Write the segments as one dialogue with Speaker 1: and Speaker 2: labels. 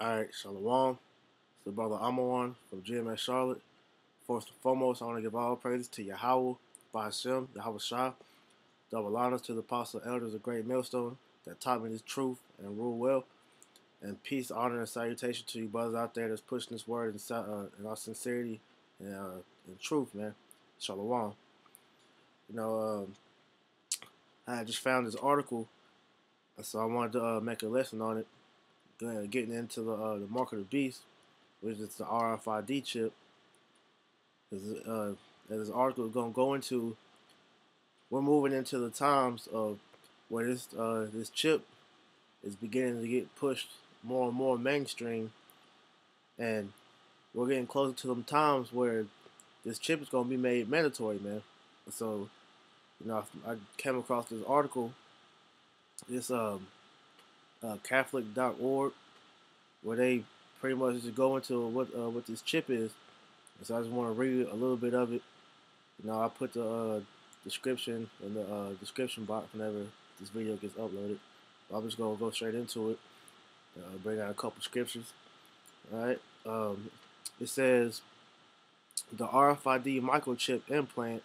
Speaker 1: Alright, Shalom. It's the brother Amawan from GMS Charlotte. First and foremost, I want to give all praises to Yahweh, Ba'ashem, Yahweh Shah. Double honors to the apostle elders of Great Millstone that taught me this truth and rule well. And peace, honor, and salutation to you brothers out there that's pushing this word in our sincerity and truth, man. Shalom. You know, I just found this article, so I wanted to make a lesson on it, getting into the mark of the beast, which is the RFID chip. As this article is going to go into, we're moving into the times of where this chip is beginning to get pushed more and more mainstream, and we're getting closer to them times where this chip is going to be made mandatory, man. So, I came across this article, this Catholic.org, where they pretty much just go into what this chip is. And so I just want to read a little bit of it. I put the description in the description box whenever this video gets uploaded. I'm just gonna go straight into it. Bring out a couple scriptures. All right. It says the RFID microchip implant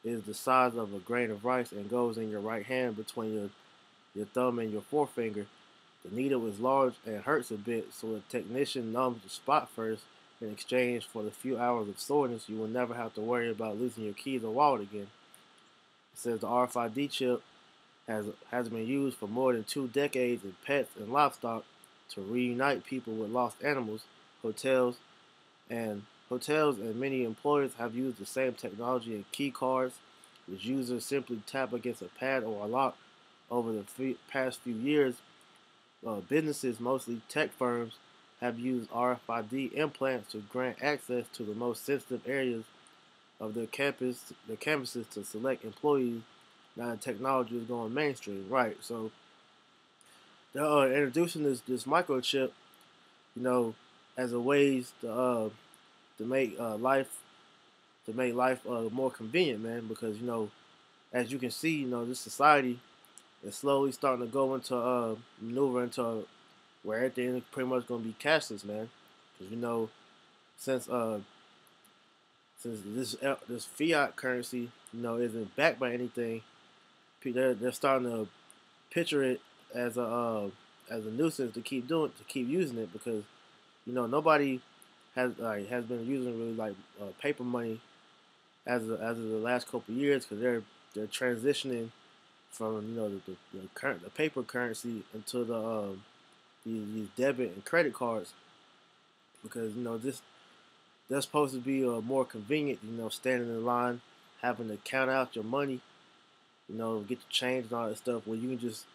Speaker 1: is the size of a grain of rice and goes in your right hand between your thumb and your forefinger. The needle is large and hurts a bit, so the technician numbs the spot first. In exchange for the few hours of soreness, you will never have to worry about losing your keys or wallet again. It says the RFID chip has been used for more than 2 decades in pets and livestock to reunite people with lost animals. Hotels and many employers have used the same technology in key cards, which users simply tap against a pad or a lock. Over the past few years, businesses, mostly tech firms, have used RFID implants to grant access to the most sensitive areas of their campuses to select employees. Now the technology is going mainstream, right? So they're introducing this microchip, you know, as a ways to make life more convenient, man. Because as you can see, this society is slowly starting to go into maneuver into where everything is pretty much going to be cashless, man. Because since this fiat currency, isn't backed by anything, they're starting to picture it as a nuisance to keep using it, because nobody has been using really like paper money as of the last couple of years, because they're transitioning from the paper currency into these debit and credit cards, because this they're supposed to be more convenient, standing in line, having to count out your money, get the change and all that stuff, where you can just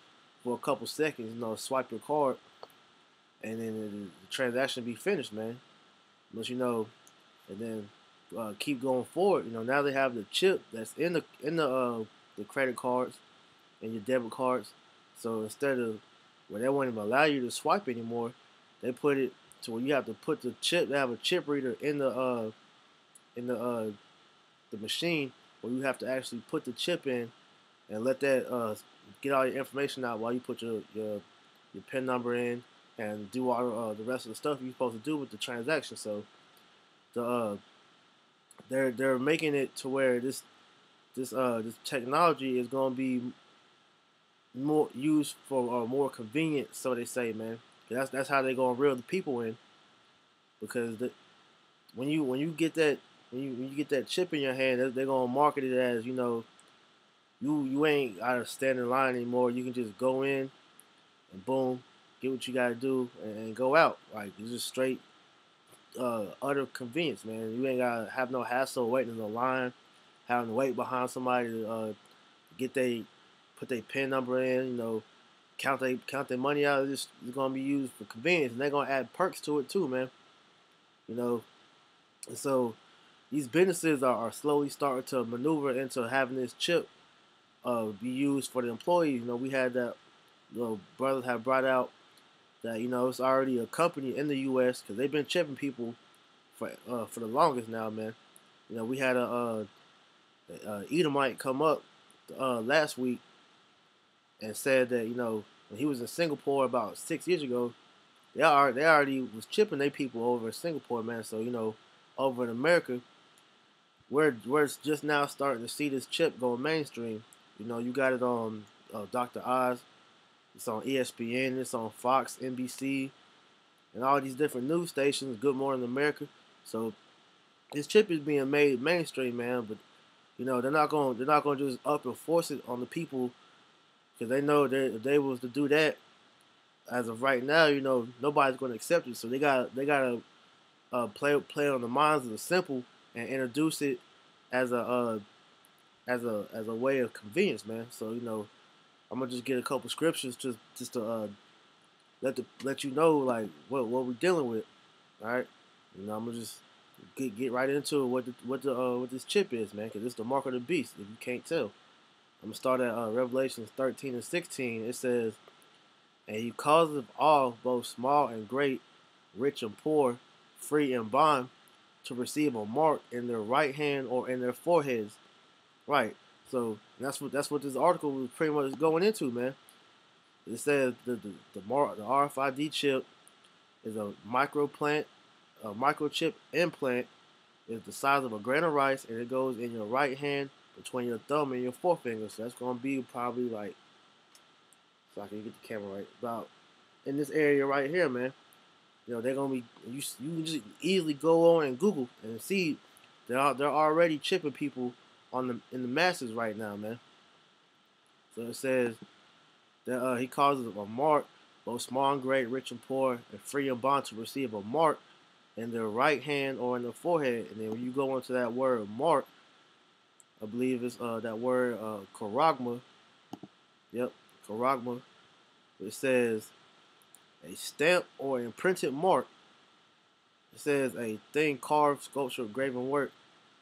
Speaker 1: for a couple seconds, swipe your card, and then the transaction be finished, man. But and then keep going forward. Now they have the chip that's in the credit cards and your debit cards. So instead of where they won't even allow you to swipe anymore, they put it to where you have to put the chip. They have a chip reader in the machine, where you have to actually put the chip in and let that get all your information out while you put your PIN number in and do all the rest of the stuff you're supposed to do with the transaction. So they're making it to where this technology is going to be more used for more convenience, so they say, man. That's how they're gonna reel the people in, because when you get that chip in your hand, they're gonna market it as you ain't gotta stand in line anymore. You can just go in and boom, get what you gotta do and go out. Like, it's just straight utter convenience, man. You ain't gotta have no hassle waiting in the line, having to wait behind somebody to get they put their PIN number in, count their money out. It's gonna be used for convenience, and they're gonna add perks to it too, man. And so these businesses are slowly starting to maneuver into having this chip be used for the employees. We had that brothers have brought out that it's already a company in the U.S., because they've been chipping people for the longest now, man. We had a Edomite come up last week and said that when he was in Singapore about 6 years ago, they already was chipping their people over in Singapore, man. So over in America, we're just now starting to see this chip go mainstream. You got it on Dr. Oz. It's on ESPN. It's on Fox, NBC, and all these different news stations. Good Morning America. So this chip is being made mainstream, man. But they're not gonna just up and force it on the people because they know that if they was to do that, as of right now, nobody's gonna accept it. So they gotta play on the minds of the simple and introduce it as a way of convenience, man. So I'm gonna just get a couple scriptures just to let you know like what we're dealing with. All right, I'm gonna just get right into it. What this chip is, man, because it's the mark of the beast. If you can't tell, I'm gonna start at Revelations 13 and 16. It says, "And he causeth all, both small and great, rich and poor, free and bond, to receive a mark in their right hand or in their foreheads." Right. So that's what this article was pretty much going into, man. It says the RFID chip is a microchip implant is the size of a grain of rice, and it goes in your right hand between your thumb and your forefinger. So that's gonna be probably like, so I can get the camera right, about in this area right here, man. They're gonna be you can just easily go on and Google and see they're already chipping people in the masses right now, man. So it says that he causes a mark, both small and great, rich and poor, and free and bond, to receive a mark in their right hand or in their forehead. And then when you go into that word mark, I believe it's that word charagma. Yep, charagma. It says a stamp or imprinted mark. It says a thing carved, sculpture, graven work.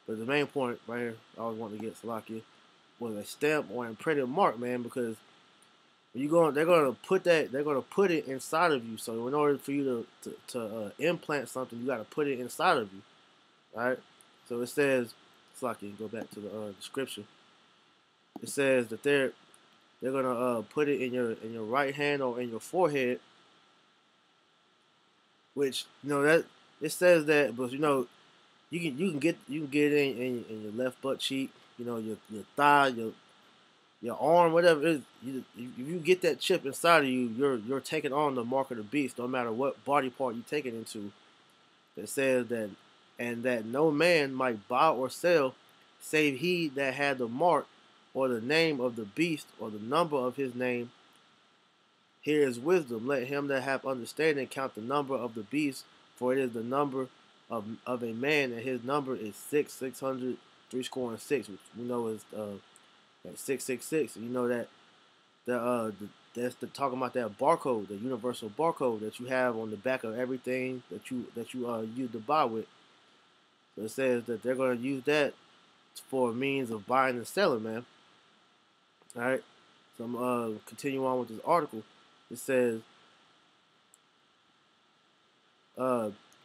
Speaker 1: But the main point right here, I was wanting to get Salakia, was a stamp or imprinted mark, man, because when they're gonna put it inside of you. So in order for you to implant something, you got to put it inside of you, right? So it says, Salakia, go back to the description. It says that they're gonna put it in your right hand or in your forehead, which that it says that, but you can get it in your left butt cheek, your thigh, your arm, whatever it is. If you get that chip inside of you, you're taking on the mark of the beast, no matter what body part you take it into. It says that, and that no man might buy or sell, save he that had the mark, or the name of the beast, or the number of his name. Here is wisdom. Let him that have understanding count the number of the beast, for it is the number of a man, and his number is 600, 6, which we know is 666. And you know that that's talking about that barcode, the universal barcode that you have on the back of everything that you use to buy with. So it says that they're going to use that for a means of buying and selling, man. All right. So I'm continue on with this article. It says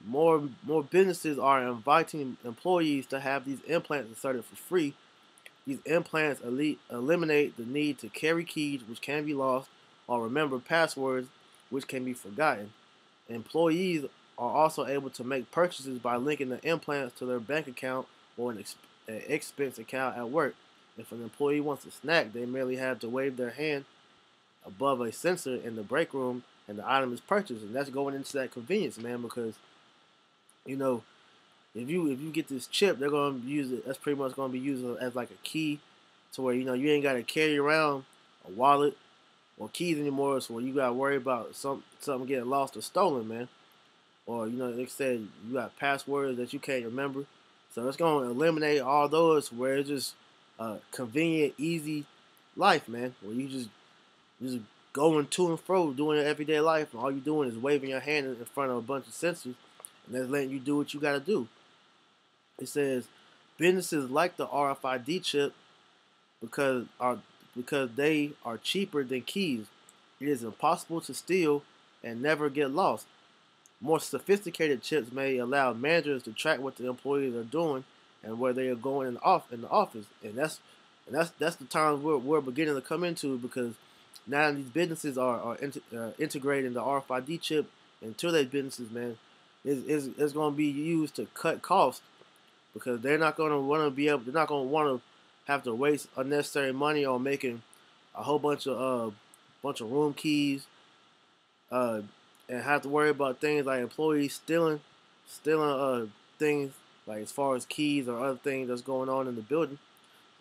Speaker 1: more businesses are inviting employees to have these implants inserted for free. These implants eliminate the need to carry keys, which can be lost, or remember passwords, which can be forgotten. Employees are also able to make purchases by linking the implants to their bank account or an expense account at work. If an employee wants a snack, they merely have to wave their hand above a sensor in the break room, and the item is purchased. And that's going into that convenience, man, because if you get this chip, they're gonna use it. That's pretty much gonna be used as like a key, to where you ain't gotta carry around a wallet or keys anymore. So you gotta worry about something getting lost or stolen, man. Or like I said, you got passwords that you can't remember. So it's gonna eliminate all those, where it's just a convenient, easy life, man. Where you just going to and fro, doing your everyday life, and all you're doing is waving your hand in front of a bunch of sensors, and that's letting you do what you gotta do. It says businesses like the RFID chip because they are cheaper than keys. It is impossible to steal and never get lost. More sophisticated chips may allow managers to track what the employees are doing and where they are going in the office. And that's the times we're beginning to come into, because now these businesses are integrating the RFID chip into their businesses, man, is going to be used to cut costs because they're not going to want to be able, they're not going to want to have to waste unnecessary money on making a whole bunch of room keys, uh, and have to worry about things like employees stealing things like as far as keys or other things that's going on in the building.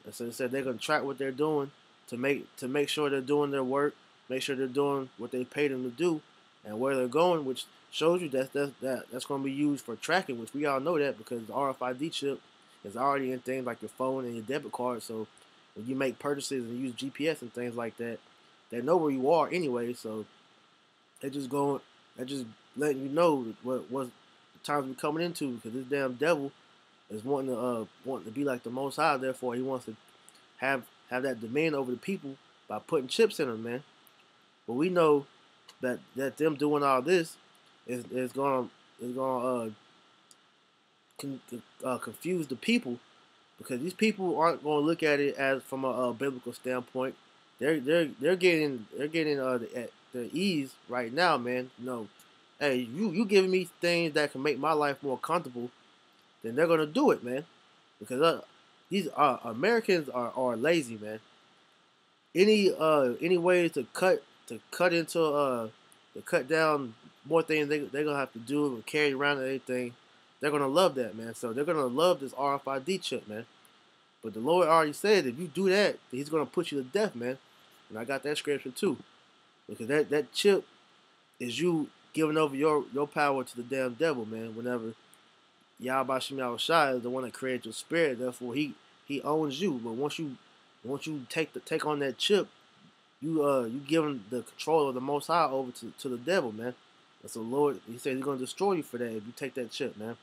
Speaker 1: And so they said they're gonna track what they're doing to make sure they're doing their work, make sure they're doing what they paid them to do, and where they're going, which shows you that's going to be used for tracking, which we all know that because the RFID chip is already in things like your phone and your debit card. So when you make purchases and use GPS and things like that, they know where you are anyway. So they just going, they just letting you know what the times we're coming into because this damn devil is wanting to be like the Most High. Therefore, he wants to have that dominion over the people by putting chips in them, man. But we know that them doing all this is gonna confuse the people because these people aren't gonna look at it as from a biblical standpoint. They're getting the ease right now, man. You know, hey, you giving me things that can make my life more comfortable, then they're gonna do it, man. Because these Americans are lazy, man. Any ways to cut into to cut down more things they're gonna have to do and carry around and everything. They're gonna love that, man. So they're gonna love this RFID chip, man. But the Lord already said if you do that, He's gonna put you to death, man. And I got that scripture too, because that chip is you giving over your power to the damn devil, man. Whenever Yahweh Shem Shai is the one that created your spirit, therefore he owns you. But once you take on that chip, you giving the control of the Most High over to the devil, man. And so Lord, He said He's gonna destroy you for that if you take that chip, man.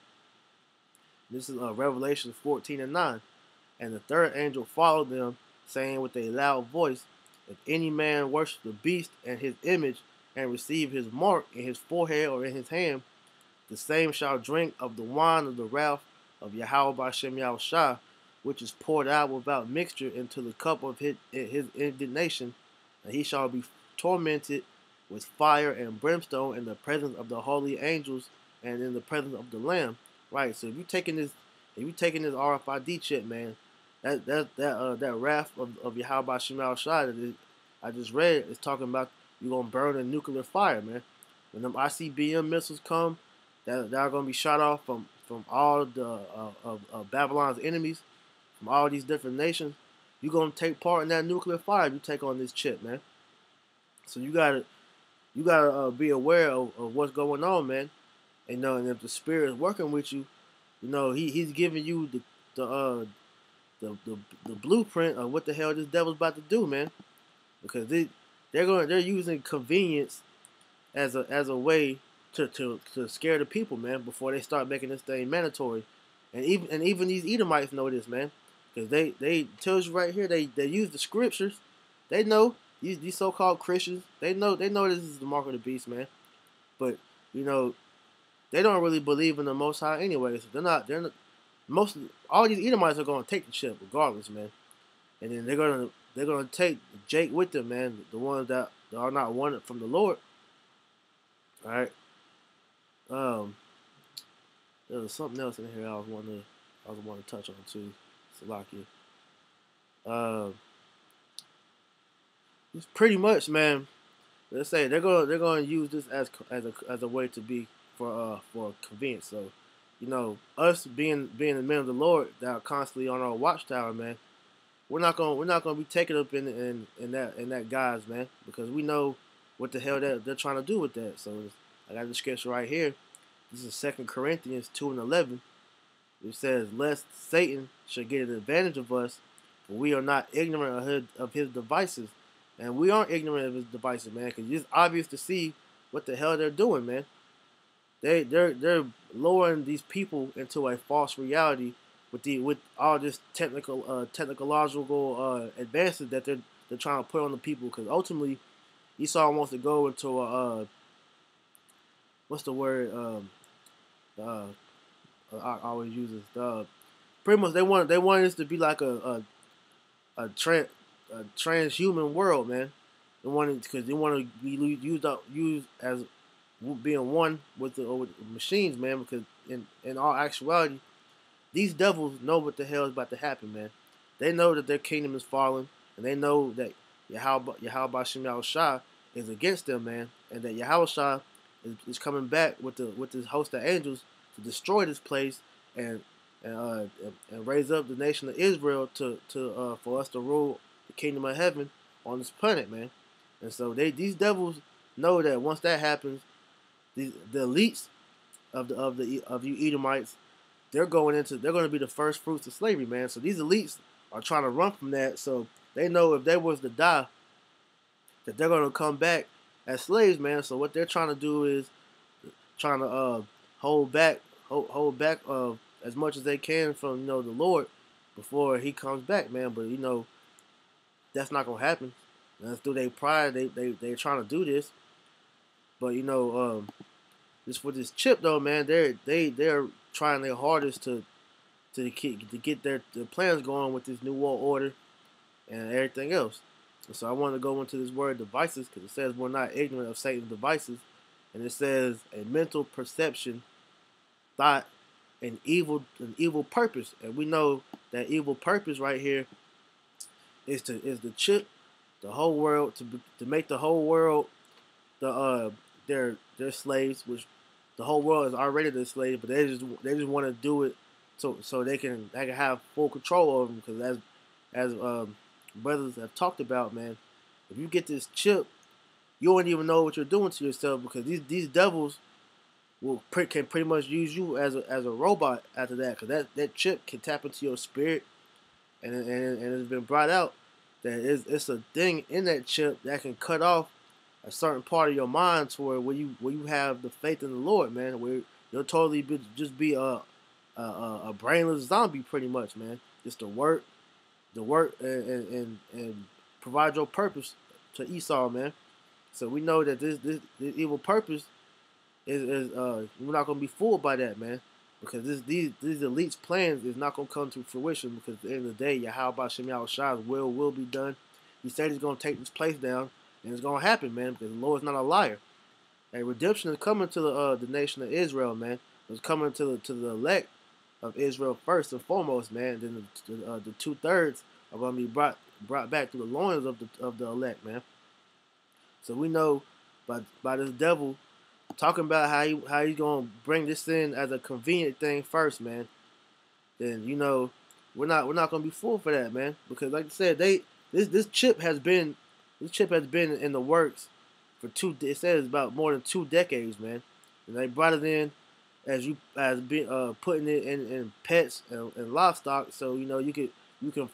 Speaker 1: This is Revelation 14:9. And the third angel followed them, saying with a loud voice, if any man worship the beast and his image, and receive his mark in his forehead or in his hand, the same shall drink of the wine of the wrath of Yahweh Bashem Yahushua, which is poured out without mixture into the cup of his indignation, and he shall be tormented with fire and brimstone in the presence of the holy angels and in the presence of the Lamb. Right. So if you taking this RFID chip, man, that wrath of Yahweh Bashem Yahushua that I just read is talking about you're gonna burn in nuclear fire, man. When them ICBM missiles come, that are gonna be shot off from all the of Babylon's enemies, from all these different nations, you're gonna take part in that nuclear fire if you take on this chip, man. So you gotta be aware of what's going on, man. And if the spirit is working with you, he's giving you the blueprint of what the hell this devil's about to do, man. Because they're using convenience as a way to scare the people, man, before they start making this thing mandatory. And even these Edomites know this, man, because they tells you right here they use the scriptures. They know these so-called Christians. They know this is the mark of the beast, man. But they don't really believe in the Most High anyway. So they're not all these Edomites are gonna take the chip regardless, man. And then they're gonna take Jake with them, man. The ones that are not wanted from the Lord. All right. There was something else in here I was wanting to touch on too, Salakia. It's pretty much, man. Let's say they're gonna use this as a way to be for convenience. So, us being the men of the Lord that are constantly on our watchtower, man. We're not gonna be taken up in that guise, man, because we know what the hell they're trying to do with that. So I got the scripture right here. This is 2 Corinthians 2:11. It says, "Lest Satan should get an advantage of us, for we are not ignorant of his devices." And we aren't ignorant of his devices, man, because it's obvious to see what the hell they're doing, man. They're lowering these people into a false reality with all this technological advances that they're trying to put on the people. Because ultimately, Esau wants to go into a what's the word? I always use this. Pretty much, they want this to be like a transhuman world, man. They want it because they want to be used being one with the machines, man. Because in all actuality, these devils know what the hell is about to happen, man. They know that their kingdom is falling, and they know that Yahweh Shem Shah is against them, man, and that Yahweh Shah is coming back with this host of angels to destroy this place and and raise up the nation of Israel to for us to rule the kingdom of heaven on this planet, man. And so these devils know that once that happens, the elites of you Edomites, they're going to be the first fruits of slavery, man. So these elites are trying to run from that. So they know if they was to die, that they're going to come back as slaves, man. So what they're trying to do is trying to hold back as much as they can from the Lord before He comes back, man. But that's not gonna happen. And through their pride, they're trying to do this. But just for this chip though, man, they're trying their hardest to get their plans going with this new world order and everything else. And so I want to go into this word devices because it says we're not ignorant of Satan's devices, and it says a mental perception, thought, an evil purpose, and we know that evil purpose right here is to chip the whole world to make the whole world their slaves, which the whole world is already their slave, but they just want to do it so they can have full control over them. Because as brothers have talked about, man, if you get this chip, you won't even know what you're doing to yourself, because these devils can pretty much use you as a robot after that, because that chip can tap into your spirit, and it's been brought out that it's a thing in that chip that can cut off a certain part of your mind to where you have the faith in the Lord, man, where you'll totally just be a brainless zombie pretty much, man. Just to work and provide your purpose to Esau, man. So we know that this evil purpose is we're not gonna be fooled by that, man, because these elites' plans is not gonna come to fruition, because at the end of the day, Yahweh Shem Shah's will be done. He said He's gonna take this place down, and it's gonna happen, man, because the Lord's not a liar. And redemption is coming to the nation of Israel, man. It's coming to the elect of Israel first and foremost, man. Then the 2/3 are gonna be brought back to the loins of the elect, man. So we know by this devil talking about how he's gonna bring this in as a convenient thing first, man. Then we're not gonna be fooled for that, man. Because like I said, this chip has been in the works for it says about more than 2 decades, man. And they brought it in as putting it in pets and livestock, so you can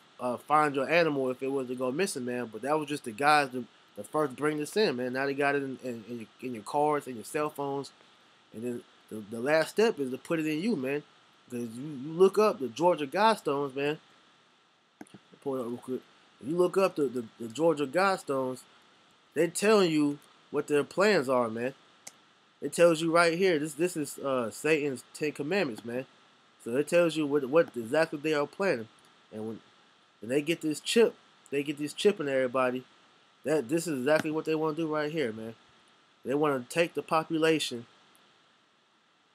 Speaker 1: find your animal if it was to go missing, man. But that was just the guys that first bring this in, man. Now they got it in your cars and your cell phones, and then the last step is to put it in you, man. Because you look up the Georgia Guidestones, man. I'll pull it up real quick. If you look up the Georgia Guidestones, they telling you what their plans are, man. It tells you right here. This is Satan's 10 Commandments, man. So it tells you what exactly they are planning, and when they get this chip, in everybody. This is exactly what they want to do right here, man. They want to take the population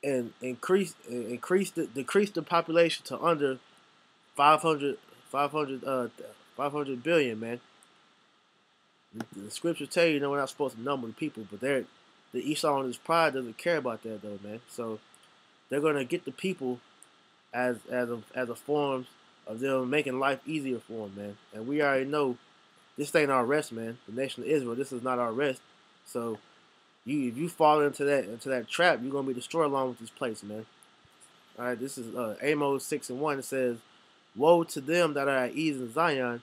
Speaker 1: and decrease the population to under 500 billion, man. The scriptures tell you, we're not supposed to number the people, but the Esau and his pride doesn't care about that though, man. So they're gonna get the people as a form of them making life easier for them, man. And we already know this ain't our rest, man. The nation of Israel, this is not our rest. So if you fall into that trap, you're gonna be destroyed along with this place, man. All right, this is Amos 6:1. It says, "Woe to them that are at ease in Zion,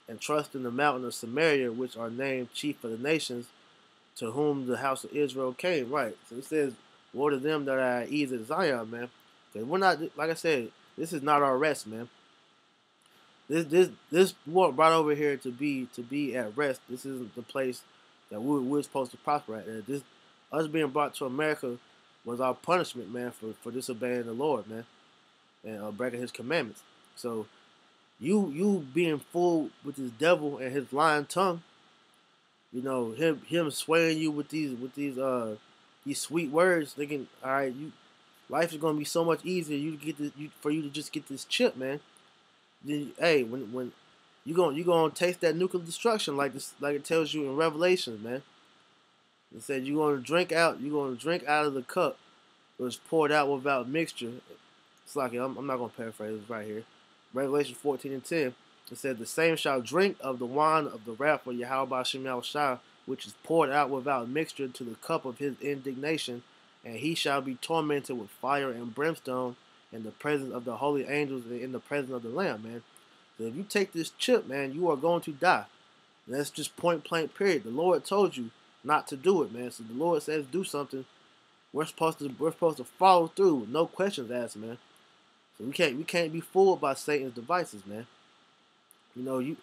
Speaker 1: and trust in the mountain of Samaria, which are named chief of the nations, to whom the house of Israel came." Right. So it says, "Woe to them that are at ease in Zion," man. Because we're not, like I said, this is not our rest, man. This weren't brought over here to be at rest. This isn't the place that we're supposed to prosper at. Us being brought to America was our punishment, man, for disobeying the Lord, man, and breaking His commandments. So you being fooled with this devil and his lying tongue, him swaying you with these these sweet words, thinking, all right, life is gonna be so much easier. For you to just get this chip, man. Then, hey, when you gonna taste that nuclear destruction like it tells you in Revelation, man. It said you're gonna drink out of the cup that was poured out without mixture. It's like I'm not gonna paraphrase it right here. Revelation 14:10. It said the same shall drink of the wine of the wrath of Yahweh Shem Shah, which is poured out without mixture to the cup of his indignation, and he shall be tormented with fire and brimstone in the presence of the holy angels and in the presence of the Lamb, man. So if you take this chip, man, you are going to die. And that's just point blank period. The Lord told you not to do it, man. So the Lord says do something. We're supposed to follow through with no questions asked, man. So we can't be fooled by Satan's devices, man. You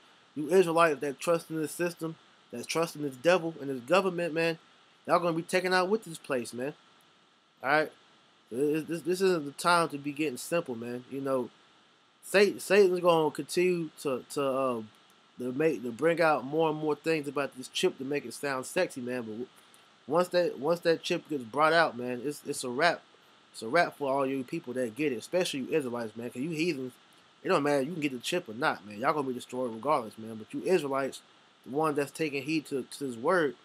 Speaker 1: Israelites that trust in this system, that trust in this devil and this government, man, y'all gonna be taken out with this place, man. All right, this isn't the time to be getting simple, man. Satan's gonna continue to bring out more and more things about this chip to make it sound sexy, man. But once that chip gets brought out, man, it's a wrap. It's a wrap for all you people that get it, especially you Israelites, man. Cause you heathens, it don't matter. You can get the chip or not, man. Y'all gonna be destroyed regardless, man. But you Israelites, the one that's taking heed to his word,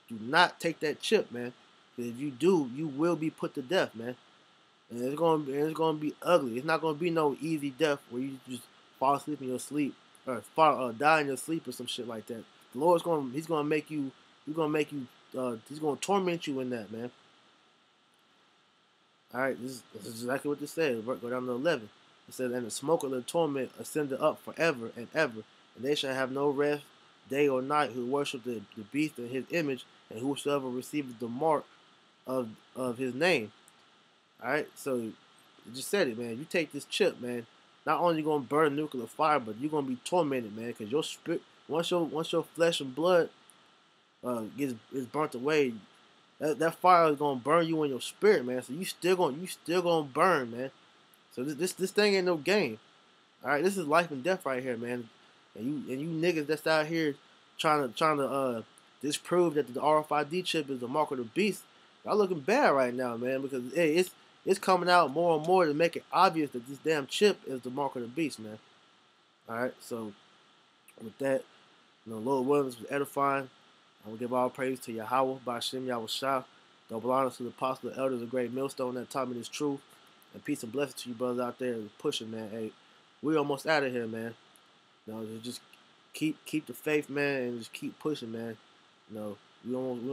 Speaker 1: do not take that chip, man. Because if you do, you will be put to death, man. And it's gonna be ugly. It's not gonna be no easy death where you just fall asleep in your sleep or die in your sleep or some shit like that. The Lord's gonna make you. He's gonna torment you in that, man. All right, this is exactly what this says. Go down to 11. It says, and the smoke of the torment ascended up forever and ever, and they shall have no rest day or night who worship the beast in his image, and whosoever receives the mark of his name. All right, so you just said it, man. You take this chip, man. Not only you gonna burn nuclear fire, but you're gonna be tormented, man. Because your spirit, once your flesh and blood is burnt away, that fire is gonna burn you in your spirit, man. So you still gonna burn, man. So this thing ain't no game. All right, this is life and death right here, man. And you niggas that's out here trying to disprove that the RFID chip is the mark of the beast. Y'all looking bad right now, man, because hey, it's coming out more and more to make it obvious that this damn chip is the mark of the beast, man. All right, so with that, Lord Williams was edifying. I will give all praise to Yahweh, Ba'ashem Yahweh Shah. Double honor to the apostle, the elders, a great millstone that taught me this truth. And peace and blessings to you brothers out there pushing, man. Hey, we almost out of here, man. Just keep the faith, man, and just keep pushing, man. We almost